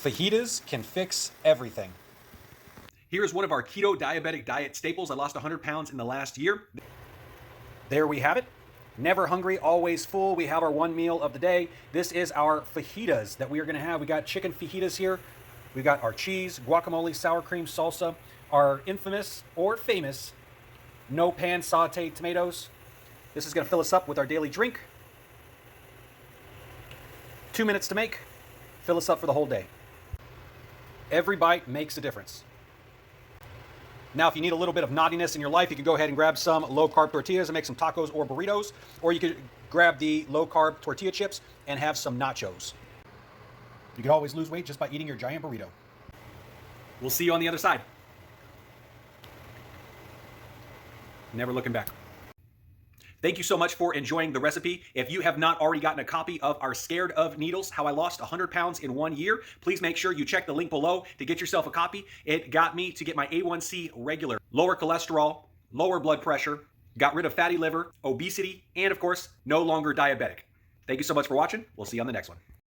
Fajitas can fix everything. Here's one of our keto diabetic diet staples. I lost 100 pounds in the last year. There we have it. Never hungry, always full. We have our one meal of the day. This is our fajitas that we are going to have. We got chicken fajitas here. We've got our cheese, guacamole, sour cream, salsa, our infamous or famous no pan sauteed tomatoes. This is going to fill us up with our daily drink. 2 minutes to make. Fill us up for the whole day. Every bite makes a difference. Now, if you need a little bit of naughtiness in your life, you can go ahead and grab some low-carb tortillas and make some tacos or burritos, or you could grab the low-carb tortilla chips and have some nachos. You can always lose weight just by eating your giant burrito. We'll see you on the other side. Never looking back. Thank you so much for enjoying the recipe. If you have not already gotten a copy of our Scared of Needles, How I Lost 100 Pounds in 1 Year, please make sure you check the link below to get yourself a copy. It got me to get my A1C regular, lower cholesterol, lower blood pressure, got rid of fatty liver, obesity, and of course, no longer diabetic. Thank you so much for watching. We'll see you on the next one.